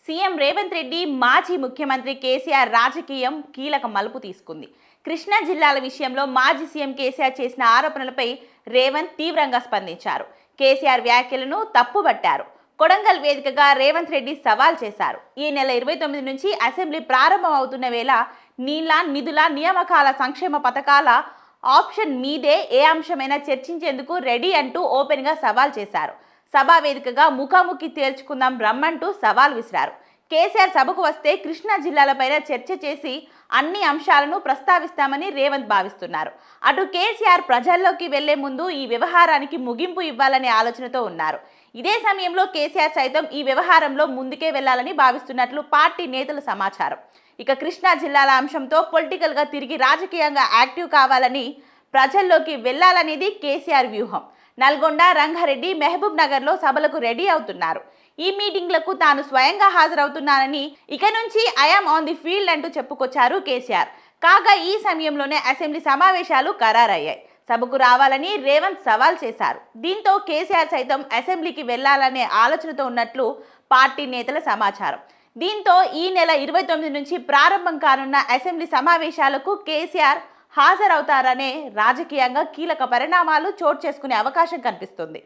CM Revanth Reddy మాజీ ముఖ్యమంత్రి కేసీఆర్ రాజకీయం కీలక మలుపు తీసుకుంది. కృష్ణా జిల్లాల విషయంలో మాజీ సీఎం కేసీఆర్ చేసిన ఆరోపణలపై రేవంత్ తీవ్రంగా స్పందించారు. కేసీఆర్ వ్యాఖ్యలను తప్పుబట్టారు. కొడంగల్ వేదికగా రేవంత్ రెడ్డి సవాల్ చేశారు. ఈ నెల 29 నుంచి అసెంబ్లీ ప్రారంభం అవుతున్న వేళ నీళ్ల, నిధుల, నియామకాల, సంక్షేమ పథకాల ఆప్షన్ మీదే ఏ అంశమైనా చర్చించేందుకు రెడీ అంటూ ఓపెన్గా సవాల్ చేశారు. సభా వేదికగా ముఖాముఖి తేల్చుకుందాం రమ్మంటూ సవాల్ విసిరారు. కేసీఆర్ సభకు వస్తే కృష్ణా జిల్లాలపైన చర్చ చేసి అన్ని అంశాలను ప్రస్తావిస్తామని రేవంత్ భావిస్తున్నారు. అటు కేసీఆర్ ప్రజల్లోకి వెళ్లే ముందు ఈ వ్యవహారానికి ముగింపు ఇవ్వాలనే ఆలోచనతో ఉన్నారు. ఇదే సమయంలో కేసీఆర్ సైతం ఈ వ్యవహారంలో ముందుకే వెళ్లాలని భావిస్తున్నట్లు పార్టీ నేతల సమాచారం. ఇక కృష్ణా జిల్లాల అంశంతో పొలిటికల్గా తిరిగి రాజకీయంగా యాక్టివ్ కావాలని, ప్రజల్లోకి వెళ్లాలనేది కేసీఆర్ వ్యూహం. నల్గొండ, రంగారెడ్డి, మహబూబ్ నగర్లో సభలకు రెడీ అవుతున్నారు. ఈ మీటింగ్లకు తాను స్వయంగా హాజరవుతున్నానని, ఇక నుంచి ఐఆమ్ ఆన్ ది ఫీల్డ్ అంటూ చెప్పుకొచ్చారు కేసీఆర్. కాగా ఈ సమయంలోనే అసెంబ్లీ సమావేశాలు ఖరారయ్యాయి. సభకు రావాలని రేవంత్ సవాల్ చేశారు. దీంతో కేసీఆర్ సైతం అసెంబ్లీకి వెళ్లాలనే ఆలోచనతో ఉన్నట్లు పార్టీ నేతల సమాచారం. దీంతో ఈ నెల 29 నుంచి ప్రారంభం కానున్న అసెంబ్లీ సమావేశాలకు కేసీఆర్ హాజరవుతారనే రాజకీయంగా కీలక పరిణామాలు చోటు చేసుకునే అవకాశం కనిపిస్తుంది.